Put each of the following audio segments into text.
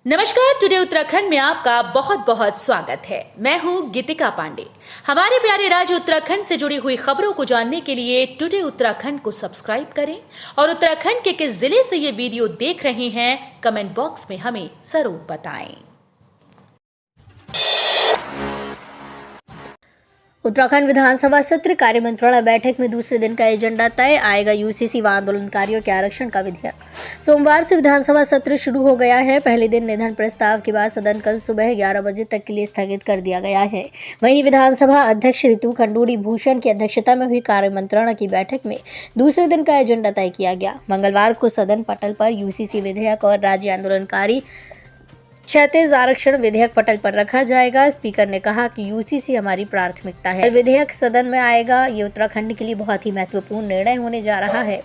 नमस्कार। टुडे उत्तराखंड में आपका बहुत बहुत स्वागत है। मैं हूं गीतिका पांडे। हमारे प्यारे राज्य उत्तराखंड से जुड़ी हुई खबरों को जानने के लिए टुडे उत्तराखंड को सब्सक्राइब करें और उत्तराखंड के किस जिले से ये वीडियो देख रहे हैं कमेंट बॉक्स में हमें जरूर बताएं। उत्तराखंड विधानसभा सत्र कार्य मंत्रणा बैठक में दूसरे दिन का एजेंडा तय। आएगा यूसीसी व आंदोलनकारियों के आरक्षण का विधेयक। सोमवार से विधानसभा सत्र शुरू हो गया है। पहले दिन निधन प्रस्ताव के बाद सदन कल सुबह 11 बजे तक के लिए स्थगित कर दिया गया है। वहीं विधानसभा अध्यक्ष ऋतु खंडूड़ी भूषण की अध्यक्षता में हुई कार्य मंत्रणा की बैठक में दूसरे दिन का एजेंडा तय किया गया। मंगलवार को सदन पटल पर यूसीसी विधेयक और राज्य आंदोलनकारी क्षैतिज आरक्षण विधेयक पटल पर रखा जाएगा। स्पीकर ने कहा कि यूसीसी हमारी प्राथमिकता है। विधेयक सदन में आएगा। ये उत्तराखंड के लिए बहुत ही महत्वपूर्ण निर्णय होने जा रहा है।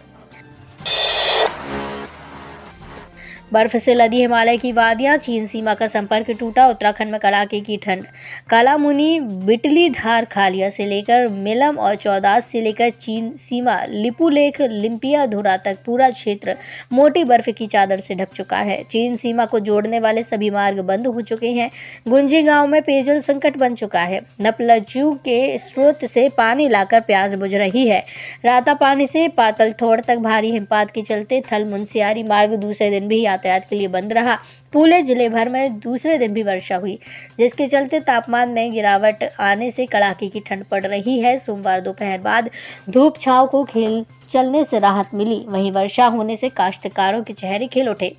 बर्फ से लदी हिमालय की वादियां, चीन सीमा का संपर्क टूटा। उत्तराखंड में कड़ाके की ठंड। कालामुनी, बिटली धार, खालिया से लेकर मिलम और चौदास से लेकर चीन सीमा लिपुलेख, लिम्पिया धुरा तक पूरा क्षेत्र मोटी बर्फ की चादर से ढक चुका है। चीन सीमा को जोड़ने वाले सभी मार्ग बंद हो चुके हैं। गुंजी गांव में पेयजल संकट बन चुका है। नपलजू के स्रोत से पानी लाकर प्यास बुझ रही है। राता पानी से पातलथोड़ तक भारी हिमपात के चलते थल मुनस्यारी मार्ग दूसरे दिन भी यातायात के लिए बंद रहा। पूरे जिले भर में दूसरे दिन भी वर्षा हुई, जिसके चलते तापमान में गिरावट आने से कड़ाके की ठंड पड़ रही है। सोमवार दोपहर बाद धूप छांव को खेल चलने से राहत मिली। वहीं वर्षा होने से काश्तकारों के चेहरे खिल उठे।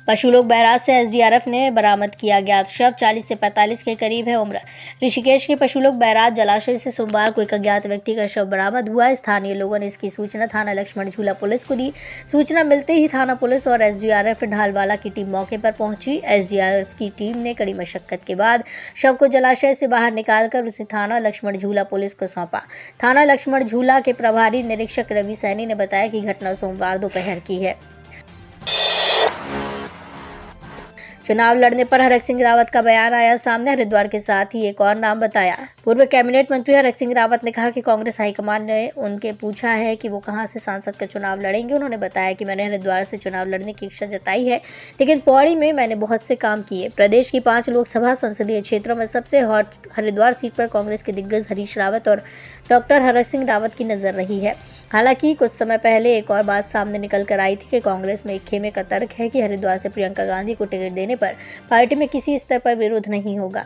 पशुलोक बैराज से एसडीआरएफ ने बरामद किया गया शव 40 से 45 के करीब है उम्र। ऋषिकेश के पशुलोक बैराज जलाशय से सोमवार को एक अज्ञात व्यक्ति का शव बरामद हुआ। स्थानीय लोगों ने इसकी सूचना थाना लक्ष्मण झूला पुलिस को दी। सूचना मिलते ही थाना पुलिस और एसडीआरएफ ढालवाला की टीम मौके पर पहुंची। एसडीआरएफ की टीम ने कड़ी मशक्कत के बाद शव को जलाशय से बाहर निकालकर उसे थाना लक्ष्मण झूला पुलिस को सौंपा। थाना लक्ष्मण झूला के प्रभारी निरीक्षक रवि सैनी ने बताया कि घटना सोमवार दोपहर की है। चुनाव लड़ने पर हरक सिंह रावत का बयान आया सामने। हरिद्वार के साथ ही एक और नाम बताया। पूर्व कैबिनेट मंत्री हरक सिंह रावत ने कहा कि कांग्रेस हाईकमान ने उनके पूछा है कि वो कहां से सांसद का चुनाव लड़ेंगे। उन्होंने बताया कि मैंने हरिद्वार से चुनाव लड़ने की इच्छा जताई है, लेकिन पौड़ी में मैंने बहुत से काम किए। प्रदेश की 5 लोकसभा संसदीय क्षेत्रों में सबसे हॉट हरिद्वार सीट पर कांग्रेस के दिग्गज हरीश रावत और डॉक्टर हरक सिंह रावत की नजर रही है। हालांकि कुछ समय पहले एक और बात सामने निकल कर आई थी कि कांग्रेस में एक खेमे का तर्क है कि हरिद्वार से प्रियंका गांधी को टिकट देने पर पार्टी में किसी स्तर पर विरोध नहीं होगा।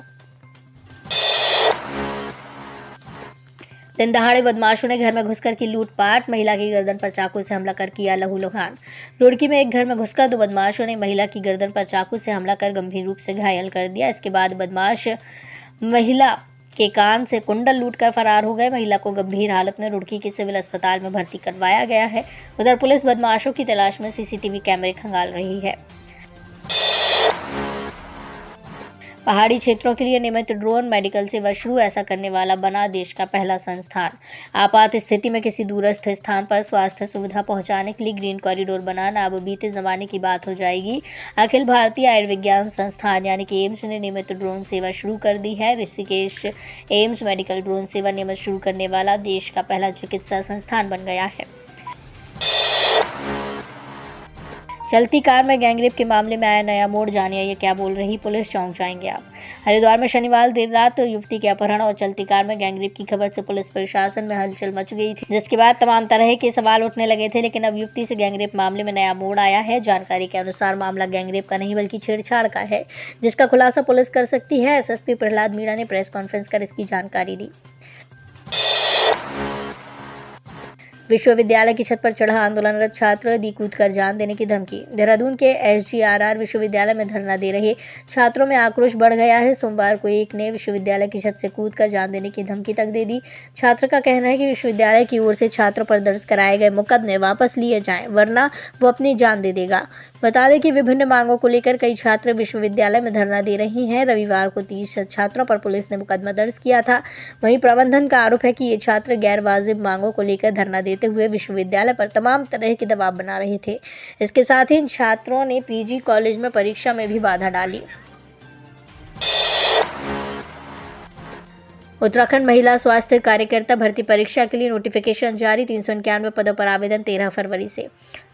दिन दहाड़े बदमाशों ने घर में घुसकर की लूटपाट। महिला की गर्दन पर चाकू से हमला कर किया लहूलुहान। रुड़की में एक घर में घुसकर 2 बदमाशों ने महिला की गर्दन पर चाकू से हमला कर गंभीर रूप से घायल कर दिया। इसके बाद बदमाश महिला के कान से कुंडल लूटकर फरार हो गए। महिला को गंभीर हालत में रुड़की के सिविल अस्पताल में भर्ती करवाया गया है। उधर पुलिस बदमाशों की तलाश में सीसीटीवी कैमरे खंगाल रही है। पहाड़ी क्षेत्रों के लिए नियमित ड्रोन मेडिकल सेवा शुरू। ऐसा करने वाला बना देश का पहला संस्थान। आपात स्थिति में किसी दूरस्थ स्थान पर स्वास्थ्य सुविधा पहुंचाने के लिए ग्रीन कॉरिडोर बनाना अब बीते जमाने की बात हो जाएगी। अखिल भारतीय आयुर्विज्ञान संस्थान यानी कि एम्स ने नियमित ड्रोन सेवा शुरू कर दी है। ऋषिकेश एम्स मेडिकल ड्रोन सेवा नियमित शुरू करने वाला देश का पहला चिकित्सा संस्थान बन गया है। चलती कार में गैंगरेप के मामले में आया नया मोड़। जानिए ये क्या बोल रही पुलिस, चौंक जाएंगे आप। हरिद्वार में शनिवार देर रात युवती के अपहरण और चलती कार में गैंगरेप की खबर से पुलिस प्रशासन में हलचल मच गई थी, जिसके बाद तमाम तरह के सवाल उठने लगे थे। लेकिन अब युवती से गैंगरेप मामले में नया मोड़ आया है। जानकारी के अनुसार मामला गैंगरेप का नहीं बल्कि छेड़छाड़ का है, जिसका खुलासा पुलिस कर सकती है। एसएसपी प्रहलाद मीणा ने प्रेस कॉन्फ्रेंस कर इसकी जानकारी दी। विश्वविद्यालय की छत पर चढ़ा आंदोलनरत छात्र, दी कूद कर जान देने की धमकी। देहरादून के एसजीआरआर विश्वविद्यालय में धरना दे रहे छात्रों में आक्रोश बढ़ गया है। सोमवार को एक ने विश्वविद्यालय की छत से कूद कर जान देने की धमकी तक दे दी। छात्र का कहना है कि विश्वविद्यालय की ओर से छात्रों पर दर्ज कराए गए मुकदमे वापस लिए जाएं, वरना वो अपनी जान दे देगा। बता दें कि विभिन्न मांगों को लेकर कई छात्र विश्वविद्यालय में धरना दे रहे हैं। रविवार को 30 छात्रों पर पुलिस ने मुकदमा दर्ज किया था। वहीं प्रबंधन का आरोप है कि ये छात्र गैर वाजिब मांगों को लेकर धरना देते हुए विश्वविद्यालय पर तमाम तरह के दबाव बना रहे थे। इसके साथ ही इन छात्रों ने पीजी कॉलेज में परीक्षा में भी बाधा डाली। उत्तराखंड महिला स्वास्थ्य कार्यकर्ता भर्ती परीक्षा के लिए नोटिफिकेशन जारी। 391 पदों पर आवेदन 13 फरवरी से।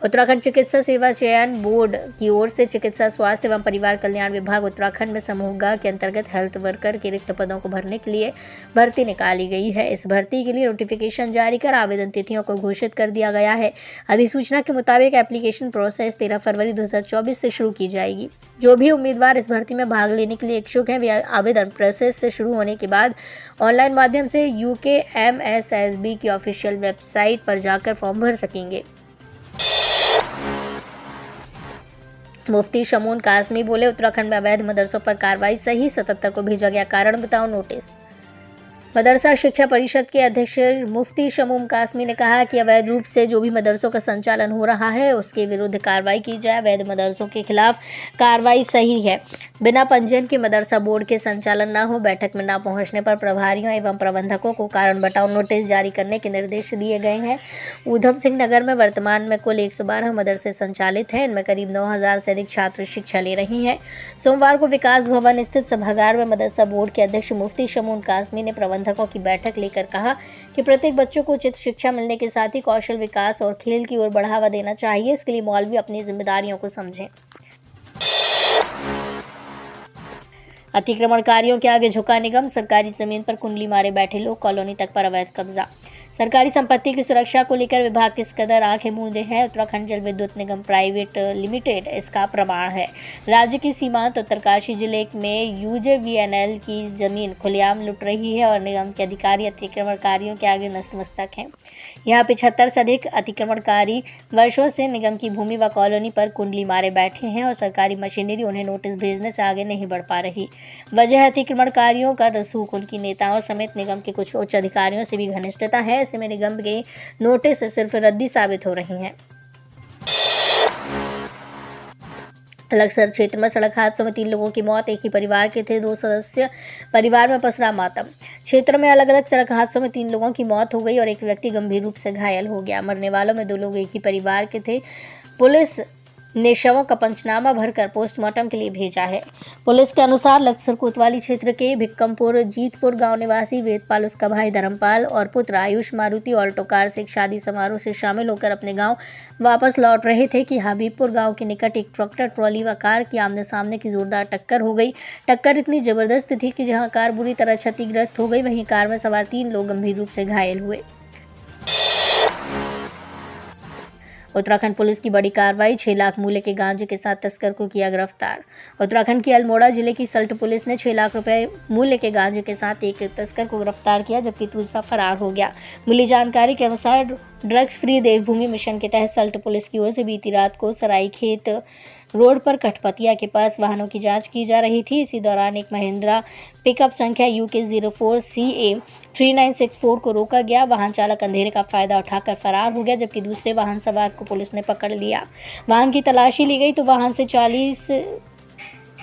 उत्तराखंड चिकित्सा सेवा चयन बोर्ड की ओर से चिकित्सा स्वास्थ्य एवं परिवार कल्याण विभाग उत्तराखंड में समूह ग के अंतर्गत हेल्थ वर्कर के रिक्त पदों को भरने के लिए भर्ती निकाली गई है। इस भर्ती के लिए नोटिफिकेशन जारी कर आवेदन तिथियों को घोषित कर दिया गया है। अधिसूचना के मुताबिक एप्लीकेशन प्रोसेस 13 फरवरी 2024 से शुरू की जाएगी। जो भी उम्मीदवार इस भर्ती में भाग लेने के लिए इच्छुक हैं, वे आवेदन प्रोसेस से शुरू होने के बाद ऑनलाइन माध्यम से UKMSSB की ऑफिशियल वेबसाइट पर जाकर फॉर्म भर सकेंगे। मुफ्ती शमून कासमी बोले, उत्तराखंड में अवैध मदरसों पर कार्रवाई सही। 77 को भेजा गया कारण बताओ नोटिस। मदरसा शिक्षा परिषद के अध्यक्ष मुफ्ती शमूम कासमी ने कहा कि अवैध रूप से जो भी मदरसों का संचालन हो रहा है उसके विरुद्ध कार्रवाई की जाए। अवैध मदरसों के खिलाफ कार्रवाई सही है। बिना पंजीयन के मदरसा बोर्ड के संचालन न हो। बैठक में न पहुंचने पर प्रभारियों एवं प्रबंधकों को कारण बताओ नोटिस जारी करने के निर्देश दिए गए हैं। ऊधम सिंह नगर में वर्तमान में कुल 112 मदरसे संचालित हैं। इनमें करीब 9000 से अधिक छात्र शिक्षा ले रही हैं। सोमवार को विकास भवन स्थित सभागार में मदरसा बोर्ड के अध्यक्ष मुफ्ती शमून कासमी ने प्रबंधकों की बैठक लेकर कहा कि प्रत्येक बच्चों को उचित शिक्षा मिलने के साथ ही कौशल विकास और खेल की ओर बढ़ावा देना चाहिए। इसके लिए मौलवी अपनी जिम्मेदारियों को समझें। अतिक्रमणकारियों के आगे झुका निगम। सरकारी जमीन पर कुंडली मारे बैठे लोग। कॉलोनी तक पर अवैध कब्जा। सरकारी संपत्ति की सुरक्षा को लेकर विभाग किस कदर आंखें मूंदे हैं, उत्तराखंड जल विद्युत निगम प्राइवेट लिमिटेड इसका प्रमाण है। राज्य की सीमांत उत्तरकाशी जिले में UJVNL की जमीन खुलेआम लुट रही है और निगम के अधिकारी अतिक्रमणकारियों के आगे नतमस्तक हैं। यहाँ 75 से अधिक अतिक्रमणकारी वर्षों से निगम की भूमि व कॉलोनी पर कुंडली मारे बैठे हैं और सरकारी मशीनरी उन्हें नोटिस भेजने से आगे नहीं बढ़ पा रही। वजह अतिक्रमणकारियों का रसूख उनकी नेताओं समेत निगम के कुछ उच्च अधिकारियों से भी घनिष्ठता है। ऐसे में निगम के नोटिस सिर्फ रद्दी साबित हो रही हैं। अलगसर क्षेत्र में सड़क हादसों में 3 लोगों की मौत। एक ही परिवार के थे 2 सदस्य। परिवार में पसरा मातम। क्षेत्र में अलग अलग सड़क हादसों में 3 लोगों की मौत हो गई और एक व्यक्ति गंभीर रूप से घायल हो गया। मरने वालों में 2 लोग एक ही परिवार के थे। पुलिस ने शवों का पंचनामा भरकर पोस्टमार्टम के लिए भेजा है। पुलिस के अनुसार लक्सर कोतवाली क्षेत्र के भिक्कमपुर जीतपुर गांव निवासी वेदपाल, उसका भाई धर्मपाल और पुत्र आयुष मारुति ऑल्टो कार से एक शादी समारोह से शामिल होकर अपने गांव वापस लौट रहे थे कि हबीबपुर गांव के निकट एक ट्रैक्टर ट्रॉली व कार की आमने सामने की जोरदार टक्कर हो गई। टक्कर इतनी जबरदस्त थी कि जहां कार बुरी तरह क्षतिग्रस्त हो गई, वहीं कार में सवार 3 लोग गंभीर रूप से घायल हुए। उत्तराखंड पुलिस की बड़ी कार्रवाई। 6 लाख मूल्य के गांजे के साथ तस्कर को किया गिरफ्तार। उत्तराखंड की अल्मोड़ा जिले की सल्ट पुलिस ने 6 लाख रुपए मूल्य के गांजे के साथ एक तस्कर को गिरफ्तार किया, जबकि दूसरा फरार हो गया। मिली जानकारी के अनुसार ड्रग्स फ्री देवभूमि मिशन के तहत सल्ट पुलिस की ओर से बीती रात को सरायखेत रोड पर कठपतिया के पास वाहनों की जांच की जा रही थी। इसी दौरान एक महिंद्रा पिकअप संख्या UK04CA 3964 को रोका गया। वाहन चालक अंधेरे का फायदा उठाकर फरार हो गया, जबकि दूसरे वाहन सवार को पुलिस ने पकड़ लिया। वाहन की तलाशी ली गई तो वाहन से 40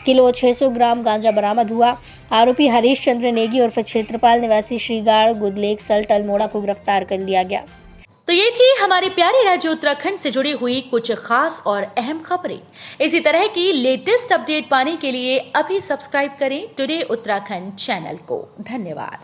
किलो 600 ग्राम गांजा बरामद हुआ। आरोपी हरीश चंद्र नेगी और क्षेत्रपाल निवासी श्रीगाड़ गुदलेक सल्ट अल्मोड़ा को गिरफ्तार कर लिया गया। तो ये थी हमारे प्यारे राज्य उत्तराखंड से जुड़ी हुई कुछ खास और अहम खबरें। इसी तरह की लेटेस्ट अपडेट पाने के लिए अभी सब्सक्राइब करें टुडे उत्तराखंड चैनल को। धन्यवाद।